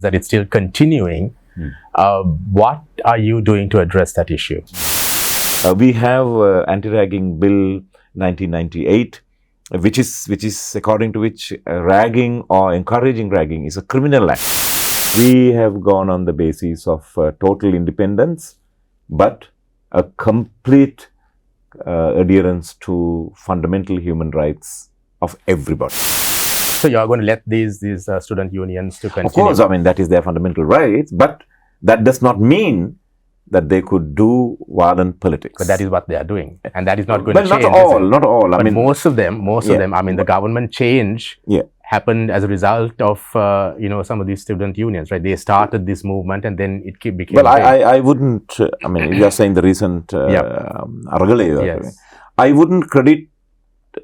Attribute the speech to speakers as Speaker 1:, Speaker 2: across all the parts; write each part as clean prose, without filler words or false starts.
Speaker 1: that it's still continuing. What are you doing to address that issue?
Speaker 2: We have anti-ragging bill 1998, which is according to which ragging or encouraging ragging is a criminal act. We have gone on the basis of total independence, but a complete adherence to fundamental human rights of everybody.
Speaker 1: So you're going to let these student unions to continue?
Speaker 2: Of course, I mean, that is their fundamental rights, but that does not mean that they could do violent politics.
Speaker 1: But that is what they are doing, and that is not going to change.
Speaker 2: Not all.
Speaker 1: But most of them. I mean, the government change happened as a result of some of these student unions, right? They started this movement, and then it became.
Speaker 2: Well, I wouldn't. I mean, you are saying the recent Aragale.
Speaker 1: Yes.
Speaker 2: I wouldn't credit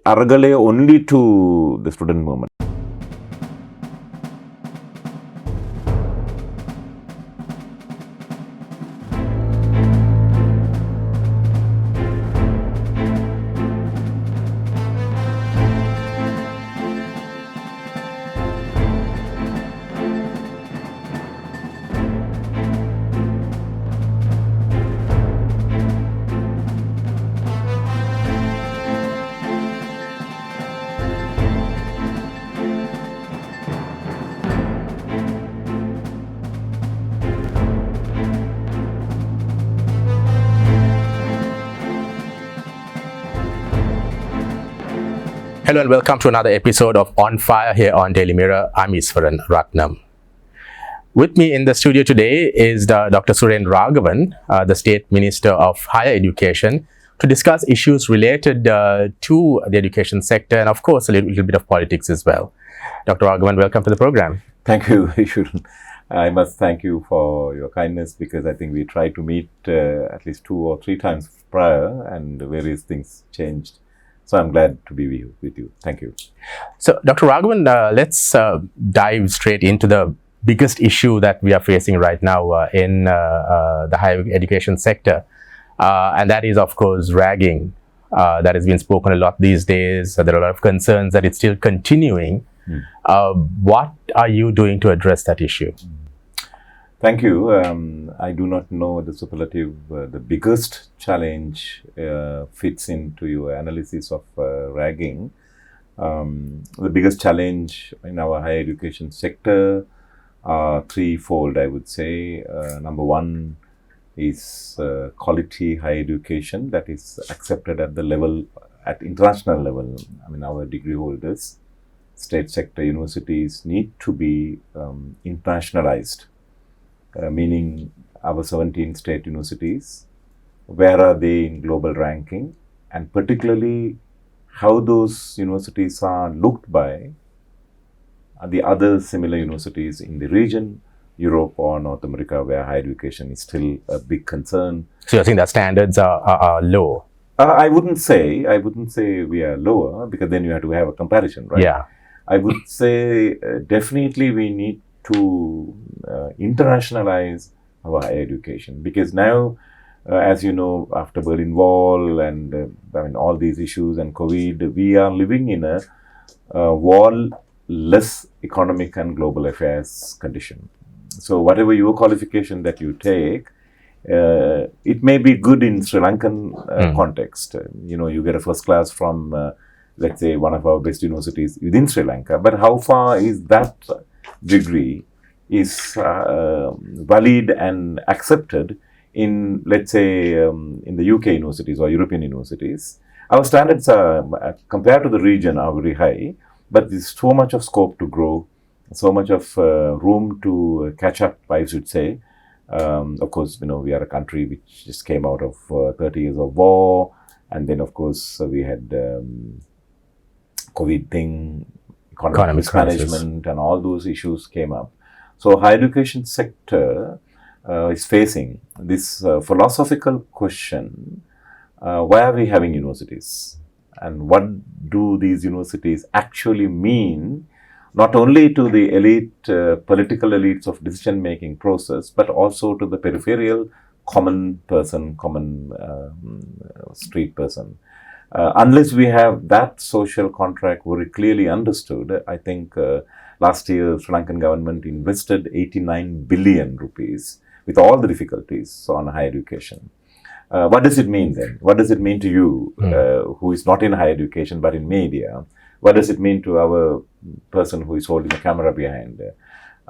Speaker 2: Aragale only to the student movement.
Speaker 1: Hello and welcome to another episode of On Fire here on Daily Mirror. I'm Easwaran Rutnam. With me in the studio today is Dr. Suren Raghavan, the State Minister of Higher Education, to discuss issues related to the education sector and, of course, a little bit of politics as well. Dr. Raghavan, welcome to the program.
Speaker 2: Thank you. I must thank you for your kindness, because I think we tried to meet at least 2 or 3 times prior and various things changed. So I'm glad to be with you. Thank you.
Speaker 1: So, Dr. Raghavan, let's dive straight into the biggest issue that we are facing right now in the higher education sector. And that is, of course, ragging. That has been spoken a lot these days. There are a lot of concerns that it's still continuing. What are you doing to address that issue?
Speaker 2: Thank you. I do not know the superlative. The biggest challenge fits into your analysis of ragging. The biggest challenge in our higher education sector are threefold, I would say. Number one is quality higher education that is accepted at the level, at international level. I mean, our degree holders, state sector universities need to be internationalized. Meaning our 17 state universities, where are they in global ranking, and particularly how those universities are looked by the other similar universities in the region, Europe or North America, where higher education is still a big concern.
Speaker 1: So you think that standards are low?
Speaker 2: I wouldn't say we are lower, because then you have to have a comparison, right?
Speaker 1: Yeah.
Speaker 2: I would say definitely we need to internationalize our higher education, because now, as you know, after Berlin Wall and all these issues and COVID, we are living in a wall-less economic and global affairs condition. So whatever your qualification that you take, it may be good in Sri Lankan context. You get a first class from, let's say, one of our best universities within Sri Lanka, but how far is that degree is valid and accepted in, let's say, in the UK universities or European universities? Our standards are, compared to the region, are very high, but there's so much of scope to grow, so much of room to catch up, I should say. Of course, we are a country which just came out of 30 years of war, and then, of course, we had COVID thing, economic mismanagement, and all those issues came up. So higher education sector is facing this philosophical question, why are we having universities? And what do these universities actually mean, not only to the elite, political elites of decision-making process, but also to the peripheral common person, common street person. Unless we have that social contract very clearly understood, I think Last year, Sri Lankan government invested 89 billion rupees with all the difficulties on higher education. What does it mean then? What does it mean to you, who is not in higher education but in media? What does it mean to our person who is holding the camera behind?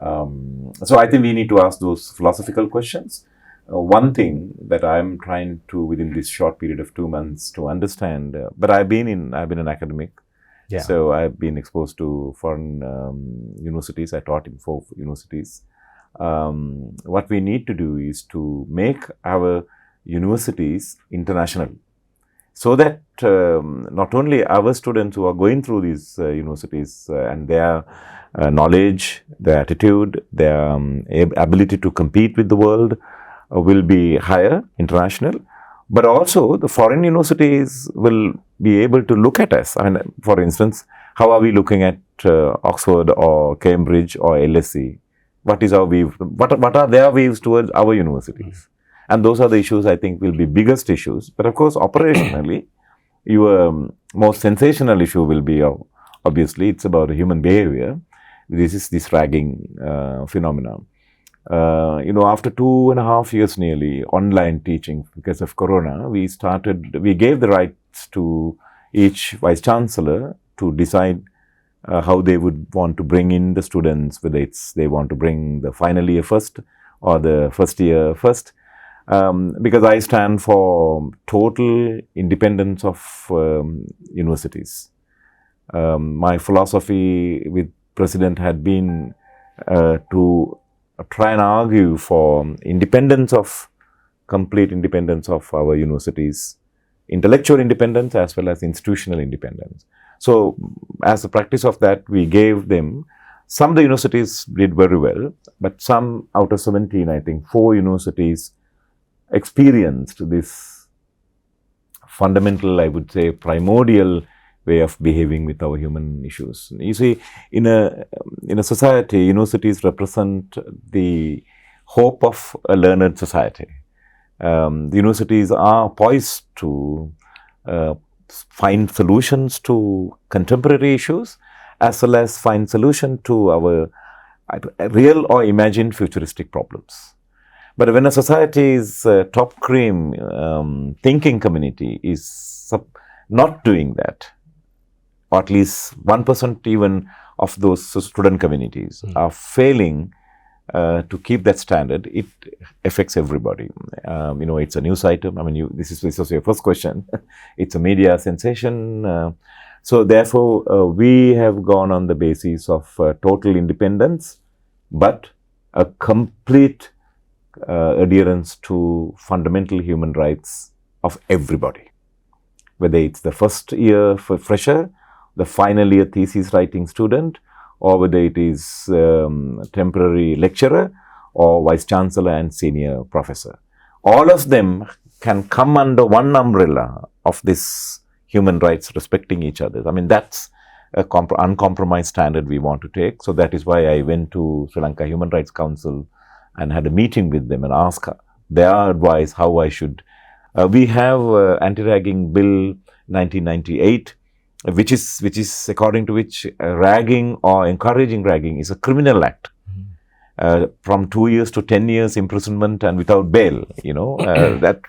Speaker 2: So I think we need to ask those philosophical questions. One thing that I'm trying to, within this short period of 2 months, to understand, but I've been an academic, so I've been exposed to foreign universities. I taught in 4 universities. What we need to do is to make our universities international, so that not only our students who are going through these universities and their knowledge, their attitude, their ability to compete with the world will be higher, international, but also the foreign universities will be able to look at us. I mean, for instance, how are we looking at Oxford or Cambridge or LSE? What is our view? What are their views towards our universities? And those are the issues I think will be biggest issues. But of course, operationally, your most sensational issue will be, obviously, it's about human behavior. This is this ragging phenomenon. After 2.5 years nearly online teaching because of Corona, we gave the rights to each Vice Chancellor to decide how they would want to bring in the students, whether they want to bring the final year first or the first year first. Because I stand for total independence of universities. My philosophy with President had been to try and argue for complete independence of our universities, intellectual independence as well as institutional independence. So, as a practice of that, we gave them, some of the universities did very well, but some out of 17, I think 4 universities experienced this fundamental, I would say, primordial way of behaving with our human issues. You see, in a society, universities represent the hope of a learned society. The universities are poised to find solutions to contemporary issues, as well as find solution to our real or imagined futuristic problems. But when a society's top cream thinking community is not doing that, or at least 1% even of those student communities are failing to keep that standard, it affects everybody. It's a news item. I mean, this was your first question. It's a media sensation. So therefore, we have gone on the basis of total independence, but a complete adherence to fundamental human rights of everybody. Whether it's the first year fresher, the final year thesis writing student, or whether it is temporary lecturer or vice chancellor and senior professor. All of them can come under one umbrella of this human rights respecting each other. I mean, that's an uncompromised standard we want to take. So that is why I went to Sri Lanka Human Rights Council and had a meeting with them and asked their advice how I should. We have anti-ragging bill 1998, which is according to which ragging or encouraging ragging is a criminal act. From 2 years to 10 years imprisonment and without bail. That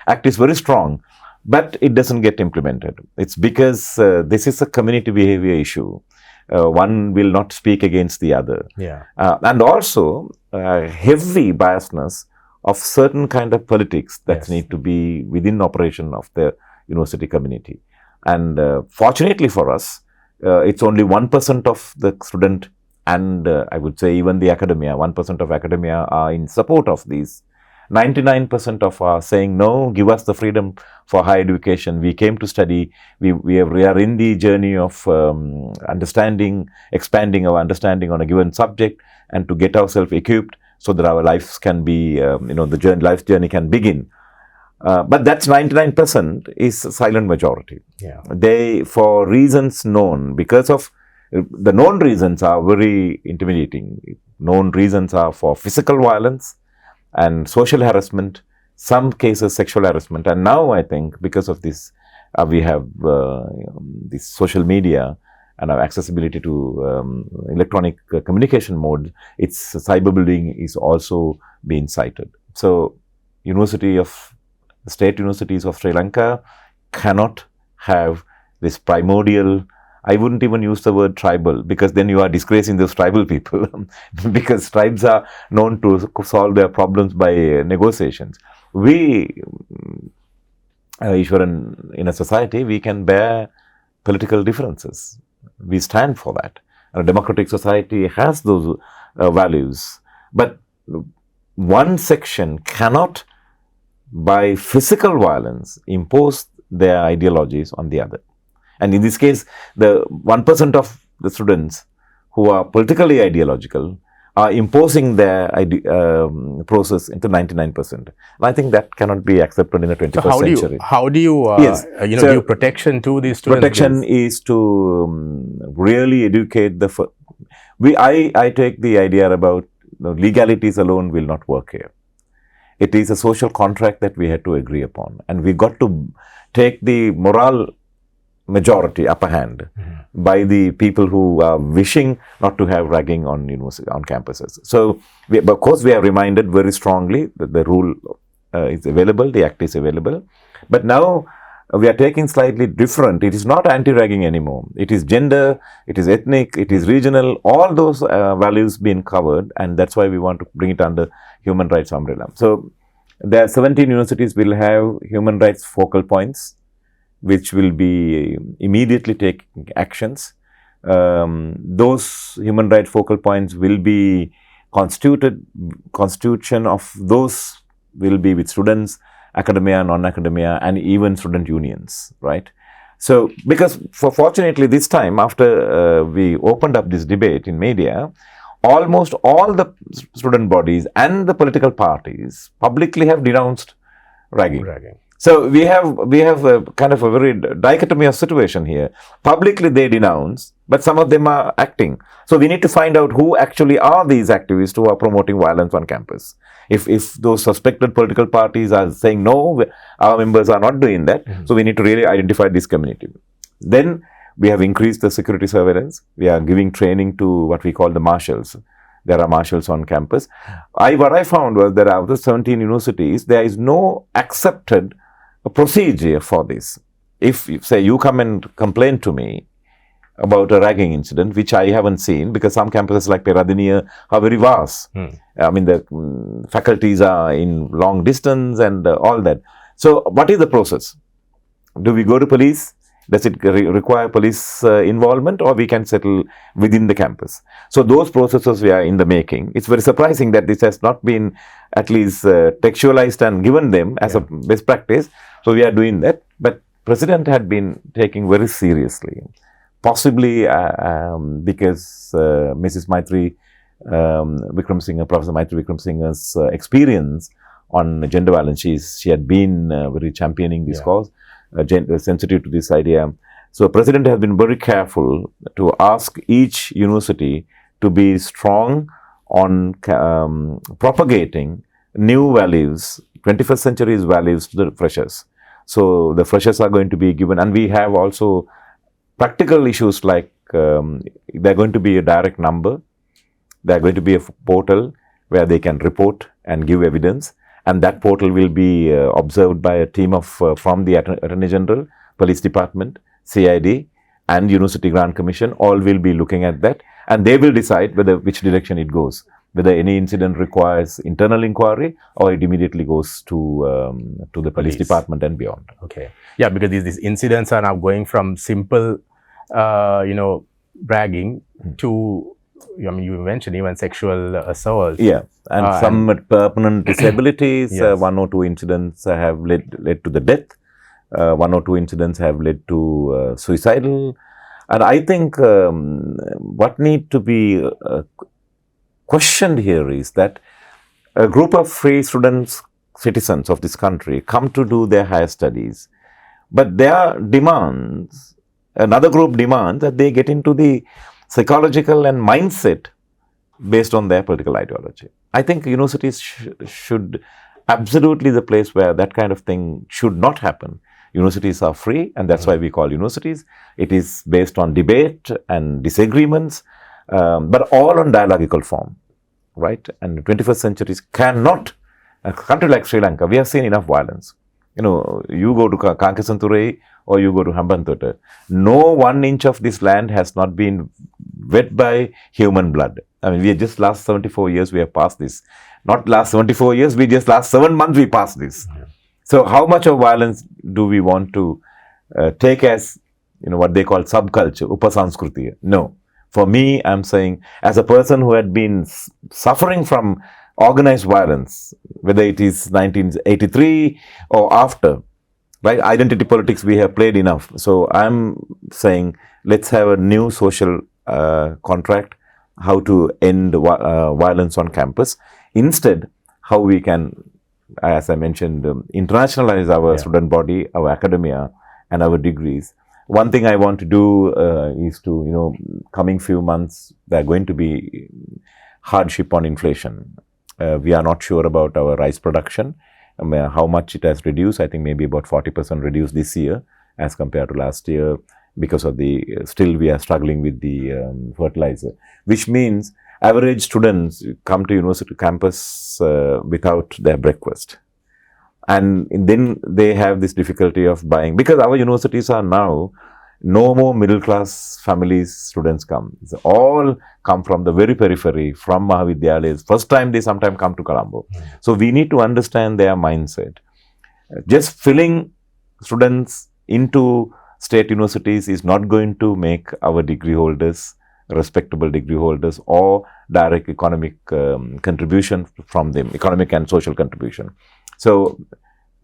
Speaker 2: act is very strong, but it doesn't get implemented. It's because this is a community behavior issue. One will not speak against the other. And also heavy biasness of certain kind of politics that need to be within operation of the university community. And fortunately for us, it's only 1% of the student and I would say even the academia, 1% of academia are in support of these. 99% of are saying, no, give us the freedom for higher education. We came to study. We are in the journey of understanding, expanding our understanding on a given subject and to get ourselves equipped so that our lives can be, the life journey can begin. But that's 99% is a silent majority. They, for reasons known, because of the known reasons are very intimidating. Known reasons are for physical violence and social harassment, some cases sexual harassment. And now I think because of this, we have this social media and our accessibility to electronic communication mode, its cyberbullying is also being cited. So, state universities of Sri Lanka cannot have this primordial, I wouldn't even use the word tribal, because then you are disgracing those tribal people because tribes are known to solve their problems by negotiations. We, Easwaran, in a society, we can bear political differences. We stand for that. A democratic society has those values. But one section cannot, by physical violence, impose their ideologies on the other. And in this case, the 1% of the students who are politically ideological are imposing their process into 99%. And I think that cannot be accepted in the 21st century.
Speaker 1: How do you, give protection to these students?
Speaker 2: Protection is to really educate I take the idea about legalities alone will not work here. It is a social contract that we had to agree upon, and we got to take the moral majority upper hand by the people who are wishing not to have ragging on campuses. So, of course, we are reminded very strongly that the rule is available, the act is available, but now we are taking slightly different. It is not anti-ragging anymore. It is gender, it is ethnic, it is regional, all those values being covered, and that's why we want to bring it under human rights umbrella. So, there are 17 universities will have human rights focal points, which will be immediately taking actions. Those human rights focal points will be constitution of those will be with students, academia, non-academia, and even student unions, right? So, because fortunately this time, after we opened up this debate in media, almost all the student bodies and the political parties publicly have denounced ragging. So, we have a kind of a very dichotomy of situation here. Publicly they denounce, but some of them are acting. So, we need to find out who actually are these activists who are promoting violence on campus. If those suspected political parties are saying, no, our members are not doing that, so we need to really identify this community. Then, we have increased the security surveillance. We are giving training to what we call the marshals. There are marshals on campus. What I found was that out of the 17 universities, there is no accepted procedure for this. If, say, you come and complain to me about a ragging incident, which I haven't seen, because some campuses like Peradeniya are very vast. I mean, the faculties are in long distance and all that. So, what is the process? Do we go to police? Does it require police involvement, or we can settle within the campus? So, those processes we are in the making. It's very surprising that this has not been at least textualized and given them as a best practice. So, we are doing that. But President had been taking very seriously, possibly because Mrs. Maitri Wickramasinghe, Professor Maitri Wickramasinghe's experience on gender violence, she had been very championing this cause. Sensitive to this idea. So, President has been very careful to ask each university to be strong on propagating new values, 21st century values to the freshers. So, the freshers are going to be given, and we have also practical issues like there are going to be a direct number, there are going to be a portal where they can report and give evidence. And that portal will be observed by a team of from the Attorney General, Police Department, CID, and University Grant Commission. All will be looking at that, and they will decide which direction it goes. Whether any incident requires internal inquiry, or it immediately goes to the police department and beyond.
Speaker 1: Okay, yeah, because these incidents are now going from simple, bragging to, I mean, you mentioned even sexual assault.
Speaker 2: Yeah, and some permanent disabilities. Yes. 1 or 2 incidents have led to the death. 1 or 2 incidents have led to suicidal. And I think what need to be questioned here is that a group of free students, citizens of this country, come to do their higher studies, but their demands, another group demands that they get into the psychological and mindset based on their political ideology. I think universities should absolutely the place where that kind of thing should not happen. Universities are free, and that's why we call universities. It is based on debate and disagreements, but all on dialogical form, right? And the 21st centuries cannot, a country like Sri Lanka, we have seen enough violence. You know, you go to Kankasanture or you go to Hambantota, no 1 inch of this land has not been wet by human blood. I mean, we just last 74 years we have passed this. Not last 74 years, we just last 7 months we passed this. Yeah. So how much of violence do we want to take as, you know, what they call subculture, upasanskriti? No. For me, I'm saying, as a person who had been suffering from organized violence, whether it is 1983 or after, right? Identity politics, we have played enough. So I'm saying, let's have a new social contract, how to end violence on campus. Instead, how we can, as I mentioned, internationalize our student body, our academia, and our degrees. One thing I want to do is to, you know, coming few months, there are going to be hardship on inflation. We are not sure about our rice production, how much it has reduced. I think maybe about 40% reduced this year as compared to last year, because of the, still we are struggling with the fertilizer, which means average students come to university campus without their breakfast. And then they have this difficulty of buying, because our universities are now, no more middle class families students come. It's all come from the very periphery, from Mahavidyalayas. First time they sometimes come to Colombo. So we need to understand their mindset. Just filling students into state universities is not going to make our degree holders respectable degree holders or direct economic contribution from them, economic and social contribution. So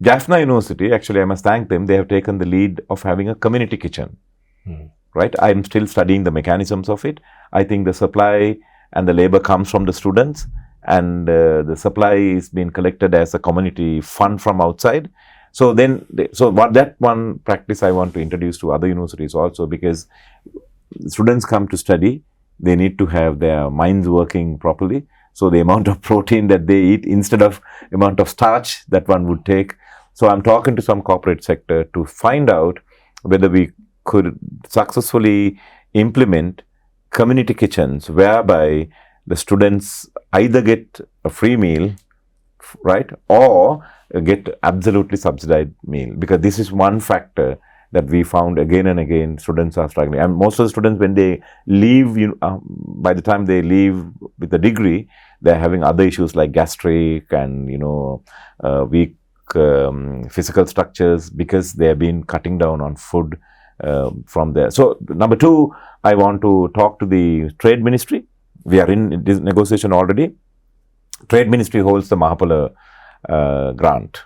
Speaker 2: Jaffna University, actually I must thank them, they have taken the lead of having a community kitchen, right? I'm still studying the mechanisms of it. I think the supply and the labor comes from the students, and the supply is being collected as a community fund from outside. So then, that one practice I want to introduce to other universities also, because students come to study, they need to have their minds working properly. So the amount of protein that they eat instead of amount of starch that one would take. So I'm talking to some corporate sector to find out whether we could successfully implement community kitchens whereby the students either get a free meal, right, or get absolutely subsidized meal, because this is one factor that we found again and again students are struggling. And most of the students, when they leave, by the time they leave with a degree, they're having other issues like gastric and, weak physical structures, because they have been cutting down on food from there. So number two, I want to talk to the Trade Ministry. We are in this negotiation already. Trade Ministry holds the Mahapala grant,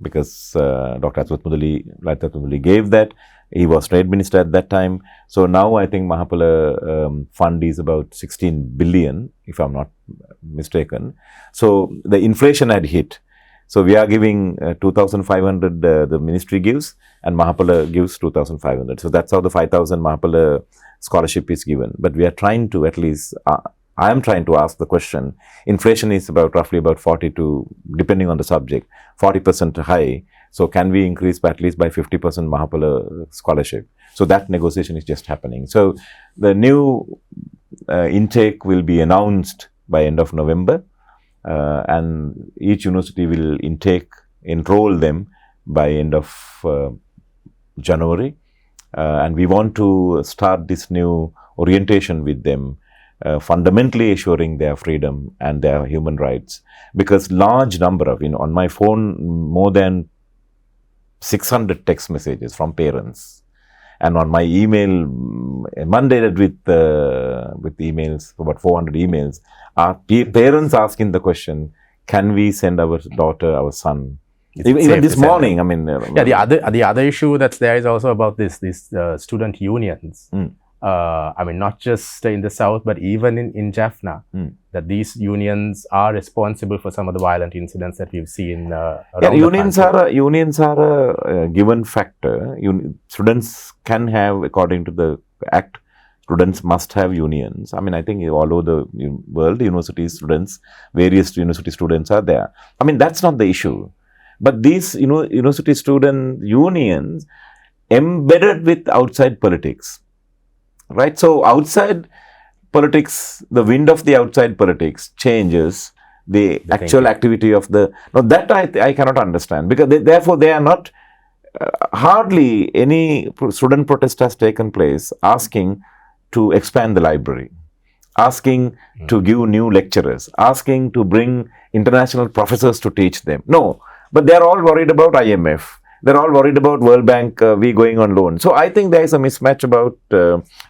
Speaker 2: because Dr. Aswath Mudali gave that. He was Trade Minister at that time. So now I think Mahapala fund is about 16 billion, if I'm not mistaken. So the inflation had hit. So we are giving 2,500 the ministry gives, and Mahapala gives 2,500. So that's how the 5,000 Mahapala scholarship is given. But we are trying to, at least, I am trying to ask the question, inflation is roughly about 40 to, depending on the subject, 40% high. So can we increase by at least by 50% Mahapala scholarship? So that negotiation is just happening. So the new intake will be announced by end of November, and each university will enroll them by end of January. And we want to start this new orientation with them, fundamentally assuring their freedom and their human rights, because large number of, on my phone, more than 600 text messages from parents, and on my email, inundated with emails, about 400 emails, are parents asking the question, can we send our daughter, our son? Even this morning, I mean...
Speaker 1: the other issue that's there is also about these student unions. I mean, not just in the south, but even in Jaffna, that these unions are responsible for some of the violent incidents that we've seen around
Speaker 2: unions are a given factor. Students can have, according to the Act, students must have unions. I mean, I think all over the world, university students, various university students are there. I mean, that's not the issue. But these, university student unions embedded with outside politics, right? So outside politics, the wind of the outside politics changes the actual activity of the. Now that I cannot understand, because therefore they are not. Hardly any student protest has taken place asking to expand the library, asking to give new lecturers, asking to bring international professors to teach them. No, but they are all worried about IMF. They're all worried about World Bank, we going on loan. So I think there is a mismatch about,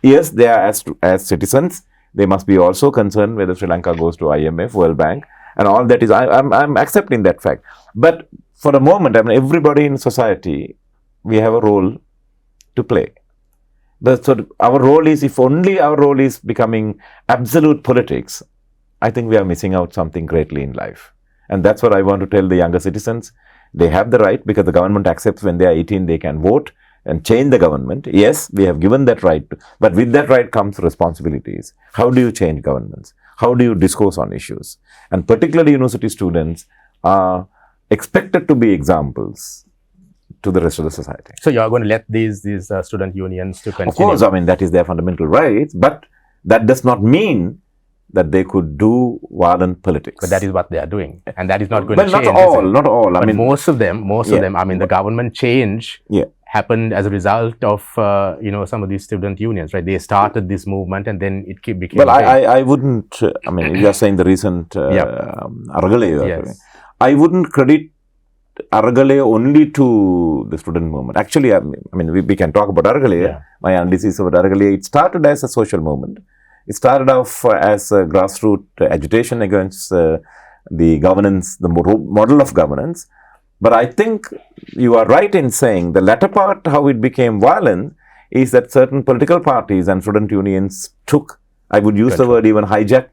Speaker 2: yes, they are as citizens, they must be also concerned whether Sri Lanka goes to IMF, World Bank, and all that is, I'm accepting that fact. But for a moment, everybody in society, we have a role to play. So our role is, if only our role is becoming absolute politics, I think we are missing out something greatly in life. And that's what I want to tell the younger citizens. They have the right, because the government accepts when they are 18, they can vote and change the government. Yes, we have given that right, but with that right comes responsibilities. How do you change governments? How do you discourse on issues? And particularly university students are expected to be examples to the rest of the society.
Speaker 1: So you are going to let these student unions to continue?
Speaker 2: Of course, that is their fundamental rights, but that does not mean that they could do violent politics.
Speaker 1: But that is what they are doing, and that is not going to change.
Speaker 2: Not all.
Speaker 1: But most of them, the government change happened as a result of, some of these student unions, right? They started this movement and then it became...
Speaker 2: Well, I wouldn't, you are saying the recent Aragale.
Speaker 1: Yes.
Speaker 2: I wouldn't credit Aragale only to the student movement. Actually, we can talk about Aragale.
Speaker 1: Yeah.
Speaker 2: My analysis about Aragale, it started as a social movement. It started off as a grassroots agitation against the governance, the model of governance. But I think you are right in saying the latter part, how it became violent, is that certain political parties and student unions took, I would use the word even hijacked.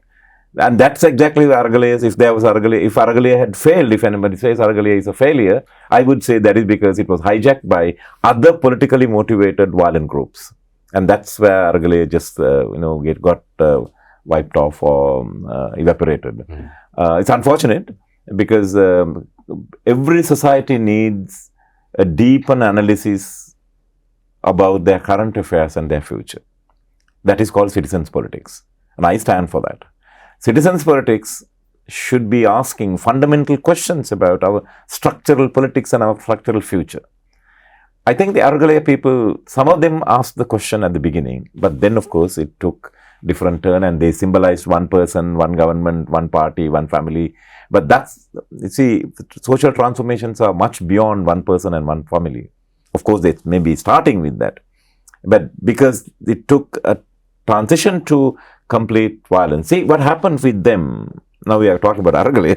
Speaker 2: And that's exactly where Aragale is. If Aragale had failed, if anybody says Aragale is a failure, I would say that is because it was hijacked by other politically motivated violent groups. And that's where Aragale just, got wiped off or evaporated. It's unfortunate, because every society needs a deep analysis about their current affairs and their future. That is called citizens' politics. And I stand for that. Citizens' politics should be asking fundamental questions about our structural politics and our structural future. I think the Aragale people, some of them asked the question at the beginning, but then of course it took different turn and they symbolized one person, one government, one party, one family. But that's, you see, social transformations are much beyond one person and one family. Of course, they may be starting with that. But because it took a transition to complete violence. See, what happened with them, now we are talking about Aragale,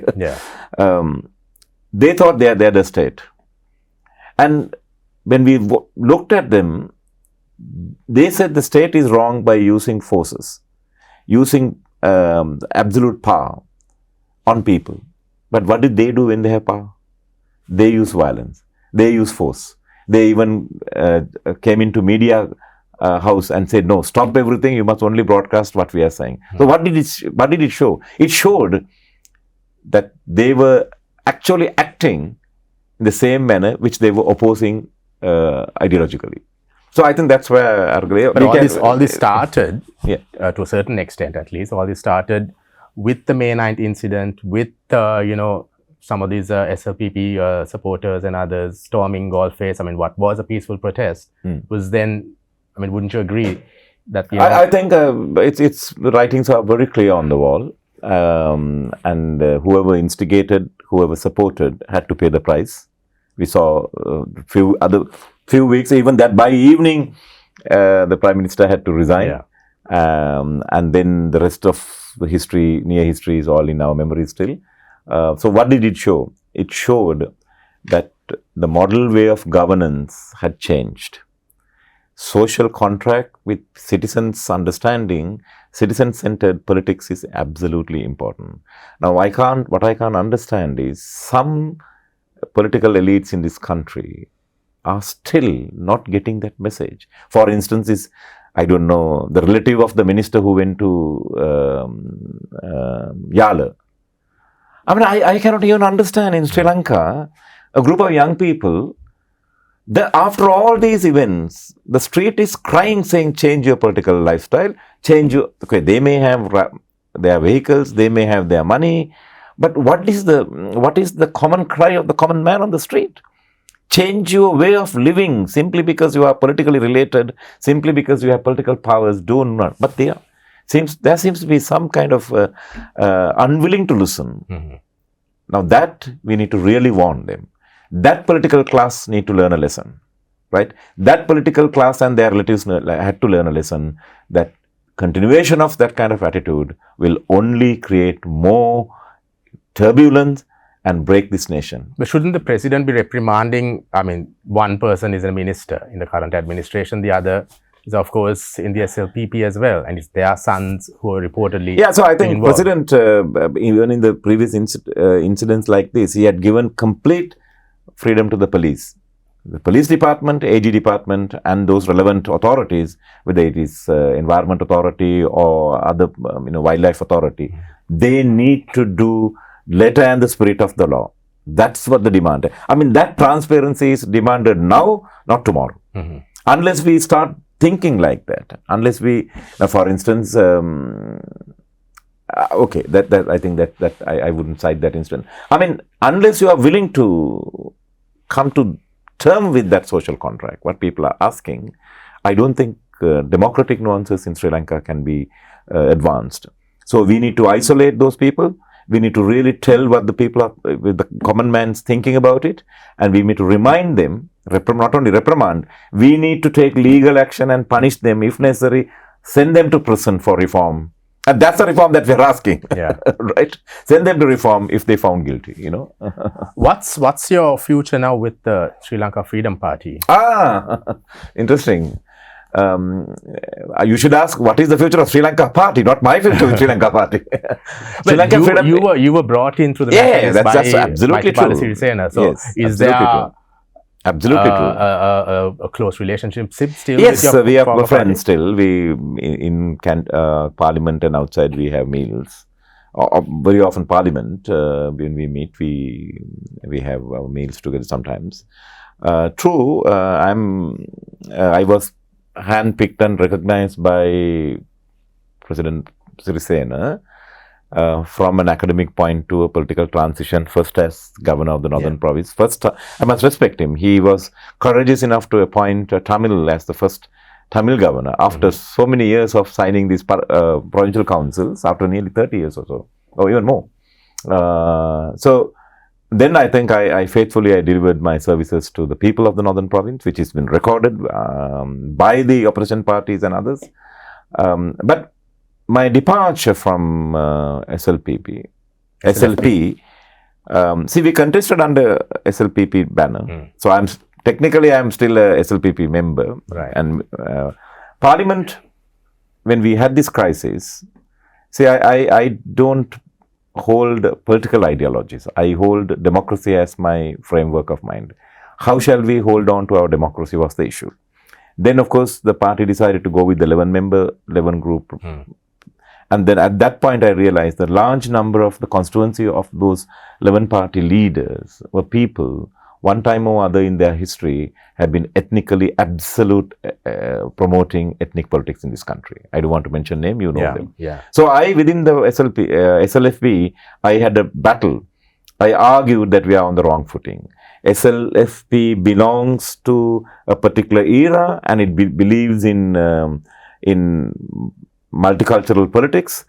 Speaker 2: they thought they are the state. And when we looked at them, they said the state is wrong by using forces, using absolute power on people. But what did they do when they have power? They use violence. They use force. They even came into media house and said, no, stop everything, you must only broadcast what we are saying. So what did it show? It showed that they were actually acting in the same manner which they were opposing ideologically. So I think that's where Aragale...
Speaker 1: But all this started, to a certain extent at least, all this started with the May 9th incident, with, some of these SLPP supporters and others storming Golface. What was a peaceful protest was then, wouldn't you agree that...
Speaker 2: I think its writings are very clear on the wall. And whoever instigated, whoever supported had to pay the price. We saw few weeks, even that by evening, the Prime Minister had to resign. And then the rest of the history, near history, is all in our memory still. So what did it show? It showed that the model way of governance had changed. Social contract with citizens' understanding, citizen-centered politics is absolutely important. Now, what I can't understand is some political elites in this country are still not getting that message. For instance, I don't know, the relative of the minister who went to Yala. I cannot even understand in Sri Lanka a group of young people, after all these events, the street is crying, saying, change your political lifestyle, change your, okay, they may have their vehicles, they may have their money, but what is the common cry of the common man on the street? Change your way of living simply because you are politically related, simply because you have political powers, do not. But there seems to be some kind of unwilling to listen.
Speaker 1: Mm-hmm.
Speaker 2: Now that we need to really warn them. That political class need to learn a lesson, right? That political class and their relatives had to learn a lesson that continuation of that kind of attitude will only create more turbulence and break this nation.
Speaker 1: But shouldn't the president be reprimanding? I mean, one person is a minister in the current administration, the other is, of course, in the SLPP as well, and it's their sons who are reportedly
Speaker 2: so I think
Speaker 1: involved.
Speaker 2: President, even in the previous incidents like this, he had given complete freedom to the police. The police department, AG department, and those relevant authorities, whether it is Environment Authority or other Wildlife Authority, they need to do letter and the spirit of the law. That's what the demand. I mean, that transparency is demanded now, not tomorrow.
Speaker 1: Mm-hmm.
Speaker 2: Unless we start thinking like that, unless we, for instance, okay, that I think that I wouldn't cite that instance. I mean, unless you are willing to come to term with that social contract, what people are asking, I don't think democratic nuances in Sri Lanka can be advanced. So we need to isolate those people. We need to really tell what the people are, with the common man's thinking about it, and we need to remind them, not only reprimand, we need to take legal action and punish them if necessary, send them to prison for reform. And that's the reform that we're asking.
Speaker 1: Yeah.
Speaker 2: Right? Send them to reform if they found guilty,
Speaker 1: What's your future now with the Sri Lanka Freedom Party?
Speaker 2: Interesting. You should ask what is the future of Sri Lanka Party, not my future of Sri Lanka Party. Sri Lanka Freedom.
Speaker 1: You were brought into the
Speaker 2: that's absolutely true.
Speaker 1: Sirisena. So
Speaker 2: yes,
Speaker 1: is there
Speaker 2: absolutely true.
Speaker 1: A close relationship still?
Speaker 2: Yes,
Speaker 1: with your
Speaker 2: we are friends
Speaker 1: party?
Speaker 2: still. We in Parliament and outside we have meals. Very often Parliament, when we meet, we have our meals together sometimes. True, I was handpicked and recognized by President Sirisena from an academic point to a political transition, first as governor of the Northern Province. First, I must respect him. He was courageous enough to appoint Tamil as the first Tamil governor after so many years of signing these provincial councils, after nearly 30 years or so, or even more. So then I think I faithfully delivered my services to the people of the Northern Province, which has been recorded by the opposition parties and others. But my departure from SLP, see, we contested under SLPP banner. So I'm still a SLPP member.
Speaker 1: Right.
Speaker 2: And Parliament, when we had this crisis, see, I don't hold political ideologies. I hold democracy as my framework of mind. How shall we hold on to our democracy was the issue. Then, of course, the party decided to go with the 11 group. And then at that point, I realized the large number of the constituency of those 11 party leaders were people, one time or other in their history, had been ethnically promoting ethnic politics in this country. I don't want to mention name, you know them.
Speaker 1: Yeah.
Speaker 2: So within the SLFP, I had a battle. I argued that we are on the wrong footing. SLFP belongs to a particular era and it believes in multicultural politics.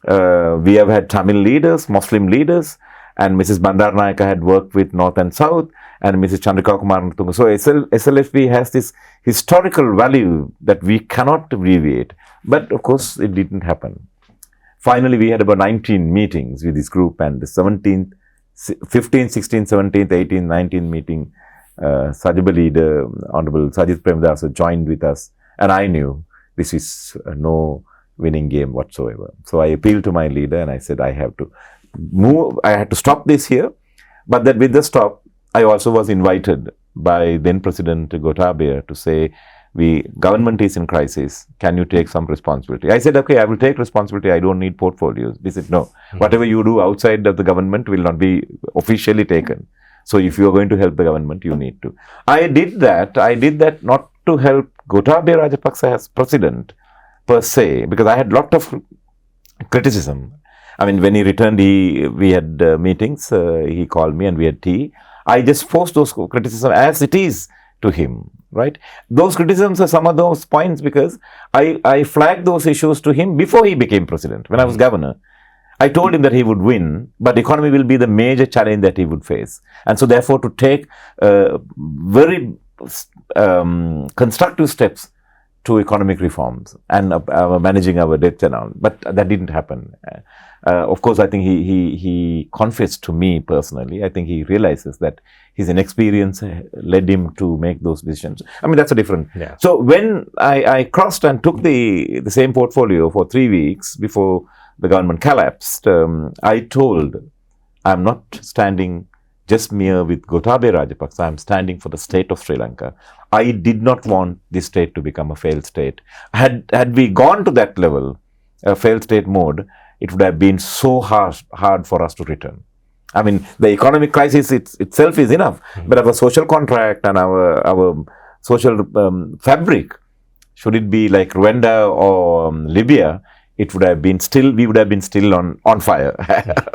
Speaker 2: We have had Tamil leaders, Muslim leaders, and Mrs. Bandaranaike had worked with North and South, and Mrs. Chandrika Kumaratunga. So SLFP has this historical value that we cannot deviate. But of course, it didn't happen. Finally, we had about 19 meetings with this group, and the 17th, 15th, 16th, 17th, 18th, 19th meeting, Sajaba leader, Honorable Sajid Premdasa joined with us, and I knew this is no winning game whatsoever. So I appealed to my leader and I said, I have to move, I had to stop this here. But that with the stop, I also was invited by then President Gotabaya to say, government is in crisis, can you take some responsibility? I said, okay, I will take responsibility, I don't need portfolios. He said, no, whatever you do outside of the government will not be officially taken. So if you are going to help the government, you need to. I did that not to help Gotabaya Rajapaksa as president per se, because I had lot of criticism. I mean, when he returned, we had meetings, he called me and we had tea. I just forced those criticism as it is to him, right? Those criticisms are some of those points because I flagged those issues to him before he became president. When I was governor, I told him that he would win, but economy will be the major challenge that he would face. And so therefore to take very constructive steps to economic reforms and managing our debt and all. But that didn't happen. Of course, I think he confessed to me personally. I think he realizes that his inexperience led him to make those decisions. I mean, that's a different.
Speaker 1: Yeah.
Speaker 2: So when I crossed and took the same portfolio for 3 weeks before the government collapsed, I told, I'm not standing just mere with Gotabaya Rajapaksa, I'm standing for the state of Sri Lanka. I did not want this state to become a failed state. Had we gone to that level, a failed state mode, it would have been so hard for us to return. I mean, the economic crisis itself is enough, but our social contract and our social fabric, should it be like Rwanda or Libya, it would have been still, we would have been still on fire,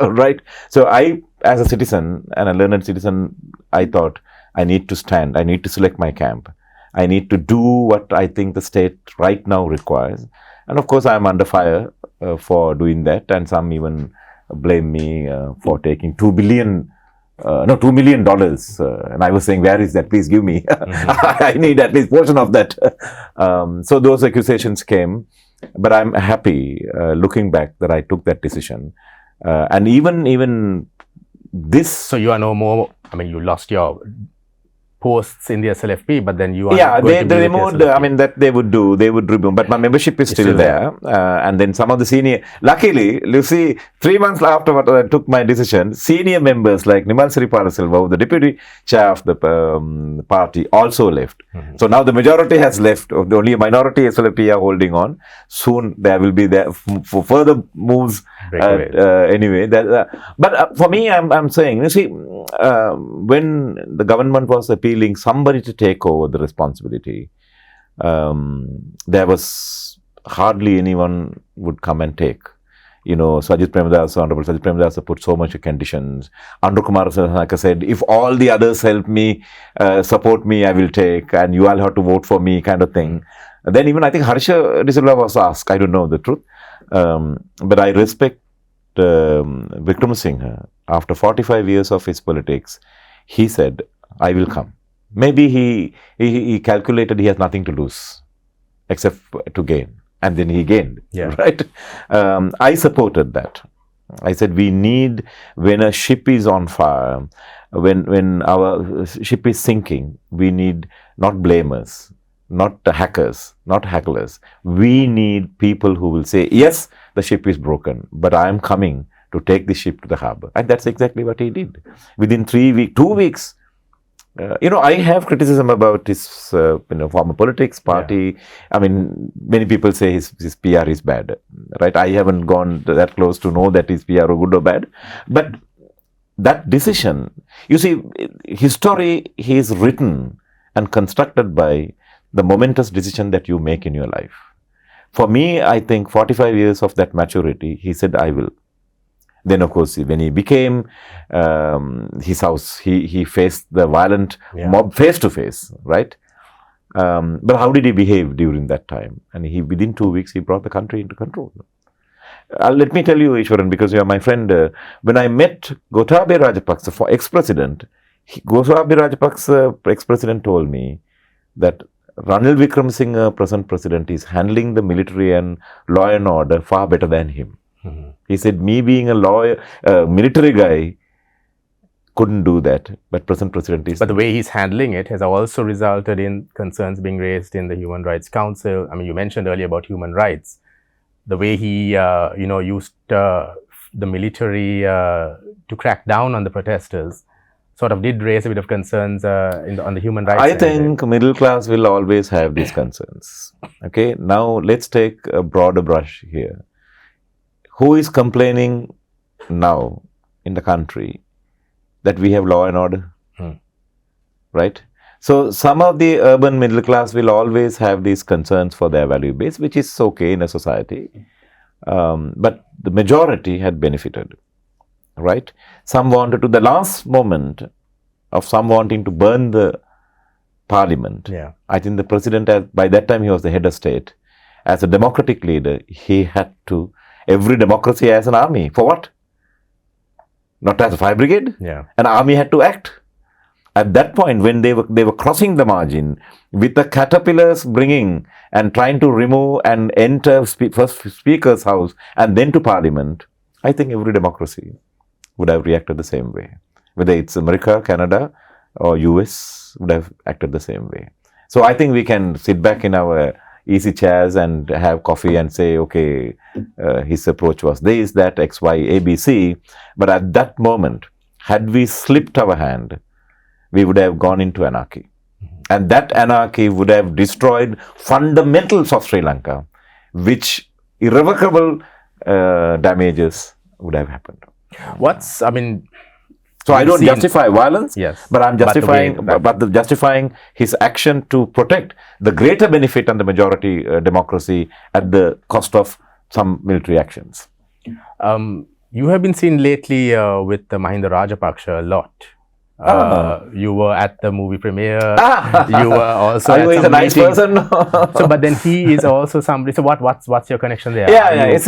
Speaker 2: right? So I, as a citizen and a learned citizen, I thought I need to stand, I need to select my camp. I need to do what I think the state right now requires. And of course, I am under fire for doing that, and some even blame me for taking $2 million. And I was saying, where is that? Please give me. I need at least portion of that. So those accusations came. But I'm happy looking back that I took that decision. And even this...
Speaker 1: So you are no more, I mean, you lost your posts in the SLFP, but then you are...
Speaker 2: Yeah, they removed, I mean, that they would do, they would remove, but my membership is still there. And then some of the senior... Luckily, you see, 3 months after I took my decision, senior members like Nimal Siripaarasilva, the deputy chair of the party, also left. So now the majority has left, only a minority SLFP are holding on. Soon there will be there for further moves. Anyway, but for me, I'm saying, you see, when the government was appealing somebody to take over the responsibility, there was hardly anyone would come and take. You know, Sajid Premadasa, Honorable Sajid Premadasa put so much conditions. Andrew Kumar Sanaka said, if all the others help me, support me, I will take, and you all have to vote for me, kind of thing. And then even I think Harsha De Silva was asked, I don't know the truth, but I respect Wickramasinghe. After 45 years of his politics, he said, I will come. Maybe he calculated he has nothing to lose except to gain. And then he gained, right? I supported that. I said, we need, when a ship is on fire, when our ship is sinking, we need not blamers, not hackers, not hecklers. We need people who will say, yes, the ship is broken, but I am coming to take the ship to the harbor. And that's exactly what he did. Within 2 weeks, you know, I have criticism about his, former politics, party. I mean, many people say his PR is bad, right? I haven't gone that close to know that his PR is good or bad. But that decision, you see, history is written and constructed by the momentous decision that you make in your life. For me, I think 45 years of that maturity, he said, I will. Then, of course, when he became his house, he faced the violent mob face to face, right? But how did he behave during that time? And within 2 weeks, he brought the country into control. Let me tell you, Easwaran, because you are my friend, when I met Gotabaya Rajapaksa, for ex-president, Gotabaya Rajapaksa, ex-president, told me that Ranil Wickramasinghe, present president, is handling the military and law and order far better than him. He said, me being a lawyer, military guy, couldn't do that, but present president is...
Speaker 1: But the way he's handling it has also resulted in concerns being raised in the Human Rights Council. I mean, you mentioned earlier about human rights. The way he, used the military to crack down on the protesters sort of did raise a bit of concerns on the human rights.
Speaker 2: I think middle class will always have these concerns. Okay, now let's take a broader brush here. Who is complaining now in the country that we have law and order? right? So some of the urban middle class will always have these concerns for their value base, which is okay in a society. But the majority had benefited, right? Some wanted to, the last moment of some wanting to burn the parliament.
Speaker 1: Yeah.
Speaker 2: I think the president, by that time he was the head of state, as a democratic leader, he had to, every democracy has an army. For what? Not as a fire brigade.
Speaker 1: Yeah.
Speaker 2: An army had to act. At that point, when they were crossing the margin, with the caterpillars bringing and trying to remove and enter first Speaker's house and then to Parliament, I think every democracy would have reacted the same way. Whether it's America, Canada or US would have acted the same way. So I think we can sit back in our easy chairs and have coffee and say, okay, his approach was this, that, X, Y, A, B, C. But at that moment, had we slipped our hand, we would have gone into anarchy. And that anarchy would have destroyed fundamentals of Sri Lanka, which irrevocable damages would have happened. So I don't justify violence,
Speaker 1: yes,
Speaker 2: but I'm justifying his action to protect the greater benefit and the majority democracy at the cost of some military actions.
Speaker 1: You have been seen lately with Mahinda Rajapaksa a lot. You were at the movie premiere. You were also at some
Speaker 2: a nice
Speaker 1: meetings.
Speaker 2: person.
Speaker 1: So, but then he is also somebody. So, what's your connection there?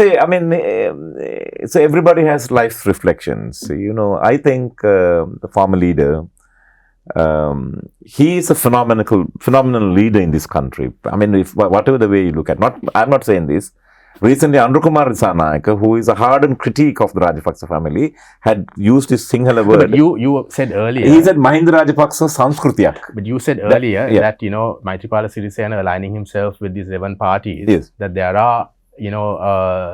Speaker 2: So everybody has life's reflections. I think the former leader, he is a phenomenal leader in this country. Whatever the way you look at, I'm not saying this. Recently, Andrukumar Disanayake, who is a hardened critique of the Rajapaksa family, had used his Sinhala word.
Speaker 1: But you said earlier.
Speaker 2: He said Mahinda Rajapaksa Sanskritiyak.
Speaker 1: But you said earlier that Maithripala Sirisena aligning himself with these 11 parties,
Speaker 2: yes,
Speaker 1: that there are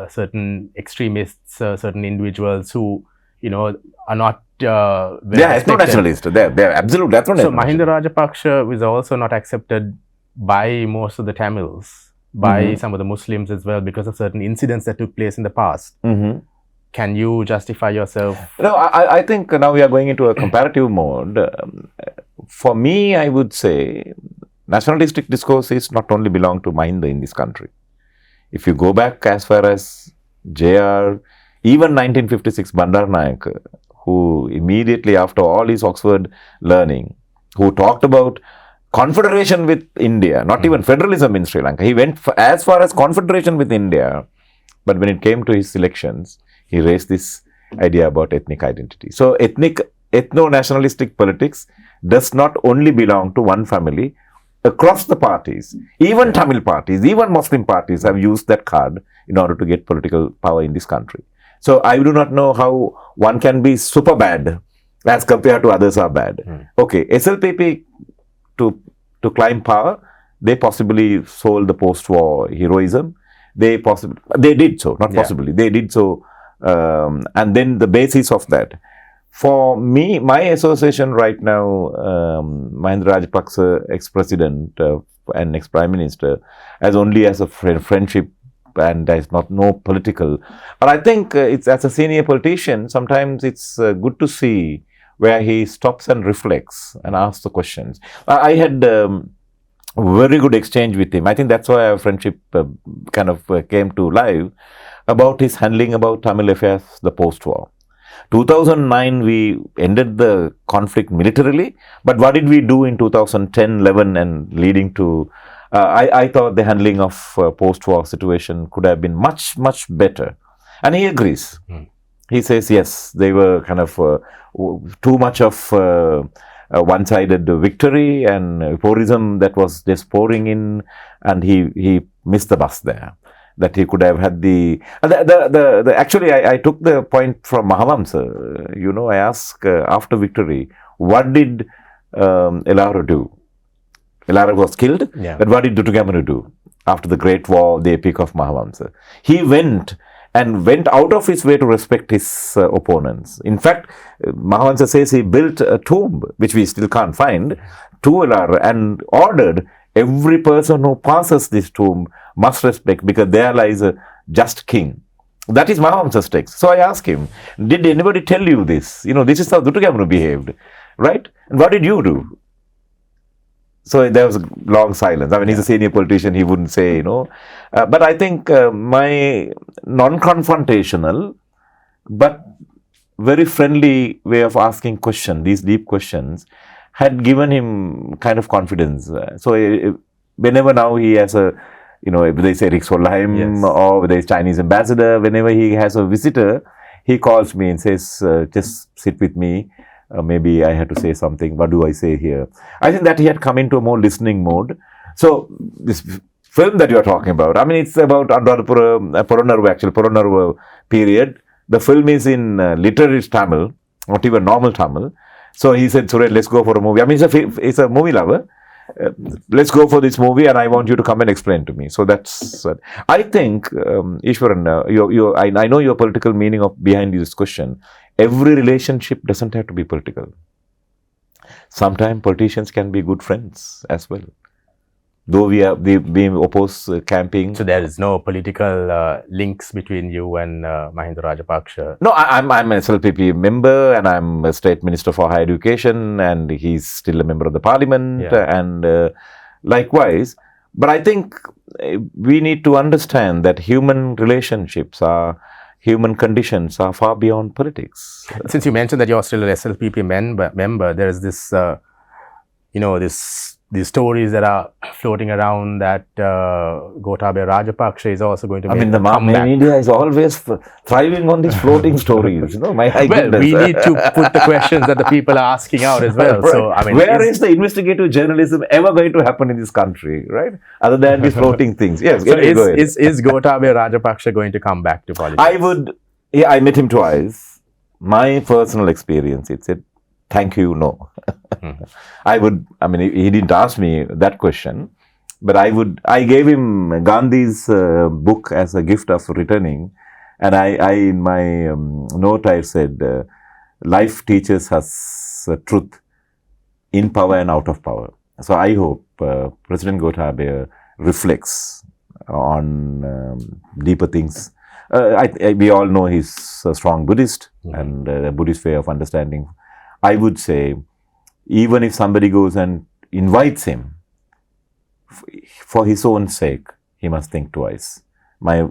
Speaker 1: certain extremists, certain individuals who are not
Speaker 2: ethno-nationalists. They're absolute ethno-nationalists.
Speaker 1: So Mahinda Rajapaksa is also not accepted by most of the Tamils, by some of the Muslims as well, because of certain incidents that took place in the past. Can you justify yourself?
Speaker 2: No, I think now we are going into a comparative mode. For me, I would say nationalistic discourse is not only belong to Mahinda in this country. If you go back as far as JR, even 1956 Bandaranaike, who immediately after all his Oxford learning, who talked about confederation with India, not even federalism in Sri Lanka. He went as far as confederation with India. But when it came to his elections, he raised this idea about ethnic identity. So ethno-nationalistic politics does not only belong to one family. Across the parties, even Tamil parties, even Muslim parties have used that card in order to get political power in this country. So I do not know how one can be super bad as compared to others are bad. Okay, SLPP to climb power, they possibly sold the post-war heroism. They did so, not possibly. They did so, and then the basis of that. For me, my association right now, Mahinda Rajapaksa, ex-president and ex-prime minister, as only as a friendship, and there is no political. But I think it's as a senior politician, sometimes it's good to see where he stops and reflects and asks the questions. I had very good exchange with him. I think that's why our friendship came to life, about his handling about Tamil affairs, the post-war. 2009, we ended the conflict militarily, but what did we do in 2010-11 and leading to, I thought the handling of post-war situation could have been much, much better. And he agrees. He says, yes, they were too much of one-sided victory and tourism that was just pouring in, and he missed the bus there. That he could have had actually, I took the point from Mahavamsa. I asked after victory, what did Ellara do? Ellara was killed, but what did Dutugamanu do after the Great War, the epic of Mahavamsa? He went out of his way to respect his opponents. In fact, Mahavamsa says he built a tomb, which we still can't find, to Ellara, and ordered every person who passes this tomb must respect, because there lies a just king. That is Mahavamsa's text. So I asked him, did anybody tell you this? This is how Dutugamanu behaved. right? And what did you do? So there was a long silence. I mean, he's a senior politician, he wouldn't say, but I think my non-confrontational, but very friendly way of asking questions, these deep questions, had given him kind of confidence. So whenever now he has a, if they say Rick Solheim or there is Chinese ambassador, whenever he has a visitor, he calls me and says, just sit with me. Maybe I had to say something. What do I say here? I think that he had come into a more listening mode. So this film that you are talking about, I mean, it's about Puranarva period. The film is in literary Tamil, not even normal Tamil. So he said, Suren, let's go for a movie. I mean, he's a movie lover. Let's go for this movie and I want you to come and explain to me. So that's, I think, Easwaran, I know your political meaning behind this question. Every relationship doesn't have to be political. Sometimes politicians can be good friends as well. Though we oppose camping.
Speaker 1: So there is no political links between you and Mahinda Rajapaksa?
Speaker 2: No, I'm an SLPP member and I'm a State Minister for Higher Education and he's still a member of the Parliament and likewise. But I think we need to understand that human conditions are far beyond politics.
Speaker 1: Since you mentioned that you're still an SLPP member, there is this, these stories that are floating around that Gotabaya Rajapaksa is also going to make
Speaker 2: the media is always thriving on these floating stories.
Speaker 1: Well, we need to put the questions that the people are asking out as well.
Speaker 2: Right.
Speaker 1: So, I mean,
Speaker 2: where is the investigative journalism ever going to happen in this country, right? Other than these floating things. Yes.
Speaker 1: So is Gotabaya Rajapaksa going to come back to politics?
Speaker 2: I met him twice. My personal experience, it's a thank you, no. He didn't ask me that question, but I gave him Gandhi's book as a gift of returning. And I in my note, I said, life teaches us truth in power and out of power. So I hope President Gotabaya reflects on deeper things. We all know he's a strong Buddhist and a Buddhist way of understanding. I would say, even if somebody goes and invites him, for his own sake, he must think twice. My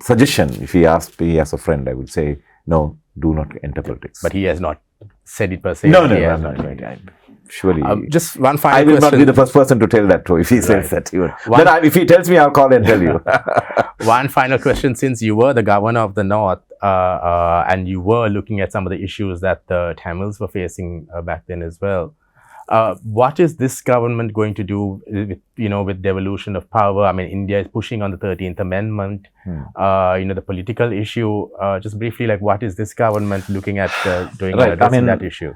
Speaker 2: suggestion, if he asked me as a friend, I would say, no, do not enter politics.
Speaker 1: But he has not said it per se.
Speaker 2: No, I'm not going to. Surely.
Speaker 1: Just one final
Speaker 2: question. I will
Speaker 1: question.
Speaker 2: not be the first person to tell that to if he says that. If he tells me, I'll call and tell you.
Speaker 1: One final question. Since you were the governor of the North and you were looking at some of the issues that the Tamils were facing back then as well, what is this government going to do with devolution of power? I mean, India is pushing on the 13th Amendment, the political issue. Just briefly, what is this government looking at doing addressing that issue?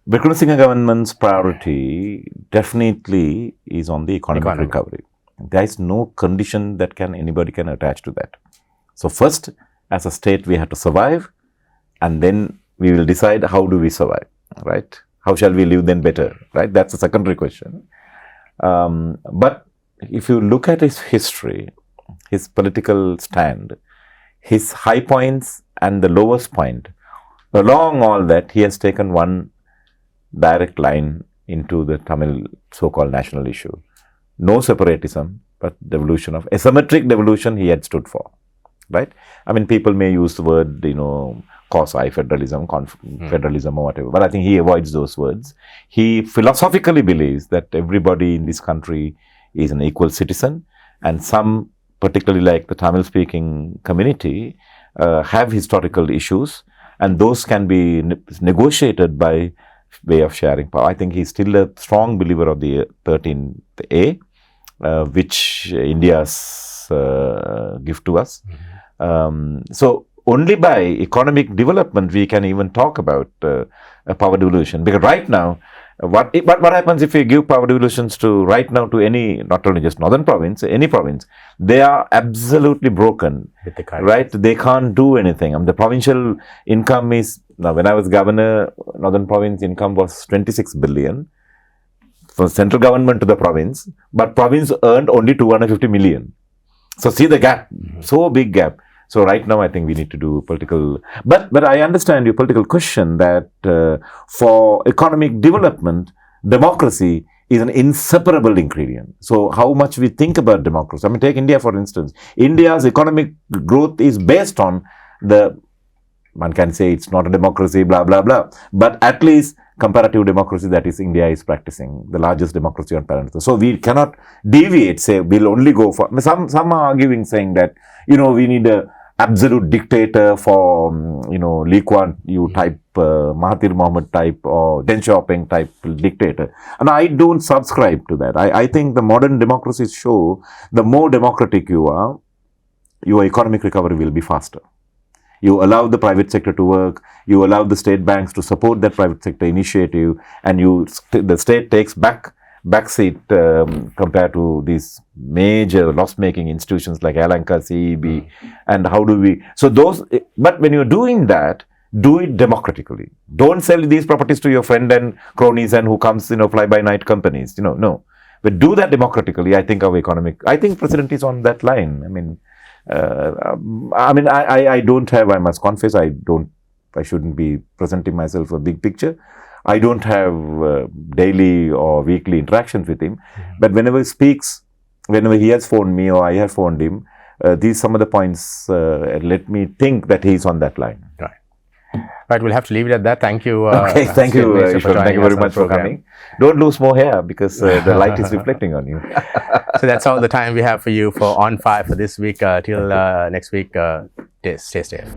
Speaker 2: Wickramasinghe government's priority definitely is on the economic recovery. There is no condition that anybody can attach to that. So first, as a state, we have to survive, and then we will decide how do we survive, right? How shall we live then better, right? That's a secondary question. But if you look at his history, his political stand, his high points and the lowest point, along all that, he has taken one direct line into the Tamil so-called national issue. No separatism, but devolution asymmetric devolution he had stood for, right? I mean, people may use the word, quasi-federalism, federalism or whatever, but I think he avoids those words. He philosophically believes that everybody in this country is an equal citizen, and some, particularly like the Tamil-speaking community, have historical issues, and those can be negotiated by way of sharing power. I think he's still a strong believer of the 13th A, which India's gift to us. So only by economic development we can even talk about a power devolution. Because right now, what happens if we give power devolutions to any, not only just northern province, any province, they are absolutely broken, right? They can't do anything. The provincial income is, now when I was governor, northern province income was 26 billion from central government to the province, but province earned only 250 million. So see the gap, so big gap. So right now, I think we need to do political. But I understand your political question that for economic development, democracy is an inseparable ingredient. So how much we think about democracy. I mean, take India for instance. India's economic growth is based on the. One can say it's not a democracy, blah blah blah. But at least comparative democracy that is India is practicing, the largest democracy on planet. So we cannot deviate. Say we'll only go for some are arguing saying that we need a absolute dictator for Lee Kuan Yew type, Mahathir Mohamad type, or Deng Xiaoping type dictator, and I don't subscribe to that. I think the modern democracies show the more democratic you are, your economic recovery will be faster. You allow the private sector to work, you allow the state banks to support that private sector initiative, and the state takes backseat compared to these major loss-making institutions like Lanka, CEB, and how do we... But when you're doing that, do it democratically. Don't sell these properties to your friend and cronies and who comes, fly-by-night companies. No. But do that democratically. I think President is on that line. I don't have, I must confess, I shouldn't be presenting myself a big picture. I don't have daily or weekly interactions with him. But whenever he speaks, whenever he has phoned me or I have phoned him, these some of the points let me think that he's on that line.
Speaker 1: Right, we'll have to leave it at that. Thank you.
Speaker 2: Okay, thank you, Easwaran. Thank you very much for coming. Don't lose more hair because the light is reflecting on you.
Speaker 1: So that's all the time we have for you for On Fire for this week. Till next week, stay safe.